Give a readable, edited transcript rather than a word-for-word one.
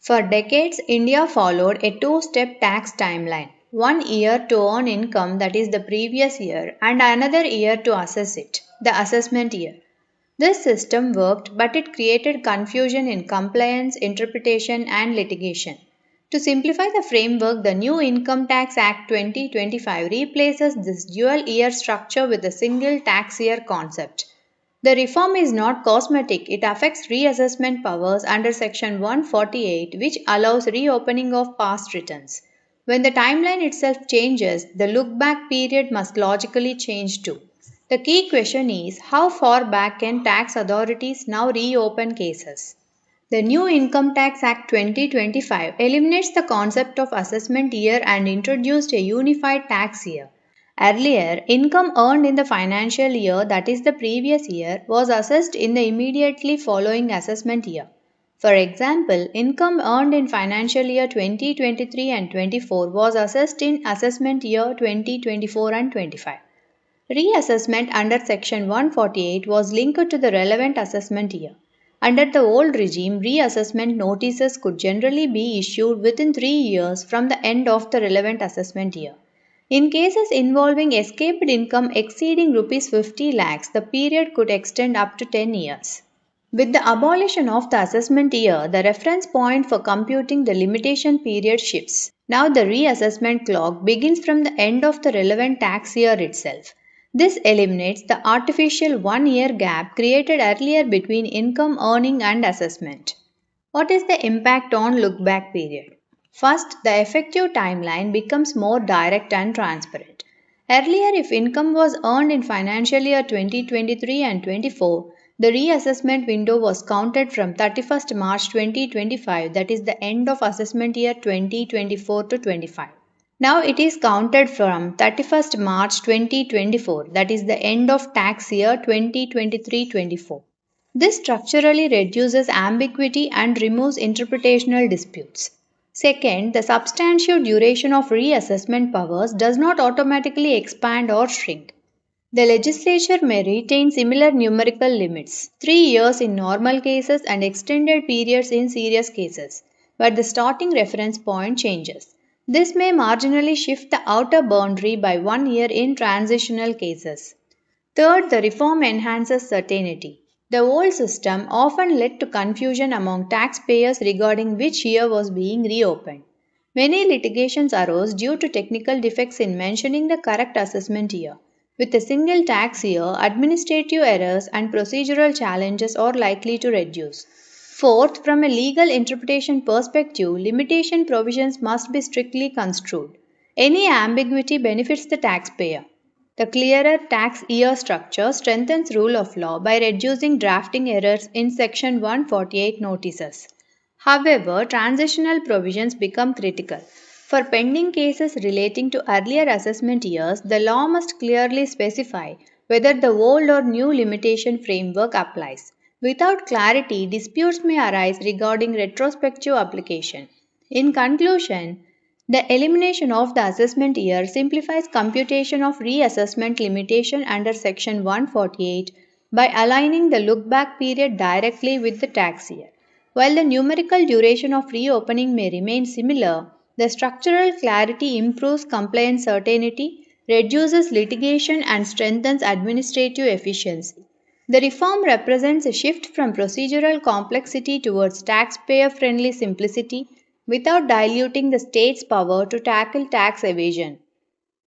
For decades, India followed a two-step tax timeline. 1 year to earn income, that is the previous year, and another year to assess it, the assessment year. This system worked, but it created confusion in compliance, interpretation, and litigation. To simplify the framework, the new Income Tax Act 2025 replaces this dual year structure with a single tax year concept. The reform is not cosmetic, it affects reassessment powers under Section 148, which allows reopening of past returns. When the timeline itself changes, the look back period must logically change too. The key question is how far back can tax authorities now reopen cases? The new Income Tax Act 2025 eliminates the concept of assessment year and introduced a unified tax year. Earlier, income earned in the financial year, that is the previous year, was assessed in the immediately following assessment year. For example, income earned in financial year 2023 and 24 was assessed in assessment year 2024 and 25. Reassessment under Section 148 was linked to the relevant assessment year. Under the old regime, reassessment notices could generally be issued within 3 years from the end of the relevant assessment year. In cases involving escaped income exceeding Rs 50 lakhs, the period could extend up to 10 years. With the abolition of the assessment year, the reference point for computing the limitation period shifts. Now the reassessment clock begins from the end of the relevant tax year itself. This eliminates the artificial 1 year gap created earlier between income earning and assessment. What is the impact on look back period? First, the effective timeline becomes more direct and transparent. Earlier, if income was earned in financial year 2023 and 24, the reassessment window was counted from 31st March 2025, that is the end of assessment year 2024 to 25. Now it is counted from 31st March 2024, that is the end of tax year 2023-24. This structurally reduces ambiguity and removes interpretational disputes. Second, the substantial duration of reassessment powers does not automatically expand or shrink. The legislature may retain similar numerical limits, 3 years in normal cases and extended periods in serious cases, but the starting reference point changes. This may marginally shift the outer boundary by 1 year in transitional cases. Third, the reform enhances certainty. The old system often led to confusion among taxpayers regarding which year was being reopened. Many litigations arose due to technical defects in mentioning the correct assessment year. With a single tax year, administrative errors and procedural challenges are likely to reduce. Fourth, from a legal interpretation perspective, limitation provisions must be strictly construed. Any ambiguity benefits the taxpayer. The clearer tax year structure strengthens rule of law by reducing drafting errors in Section 148 notices. However, transitional provisions become critical. For pending cases relating to earlier assessment years, the law must clearly specify whether the old or new limitation framework applies. Without clarity, disputes may arise regarding retrospective application. In conclusion, the elimination of the assessment year simplifies computation of reassessment limitation under Section 148 by aligning the look-back period directly with the tax year. While the numerical duration of reopening may remain similar, the structural clarity improves compliance certainty, reduces litigation, and strengthens administrative efficiency. The reform represents a shift from procedural complexity towards taxpayer-friendly simplicity without diluting the state's power to tackle tax evasion.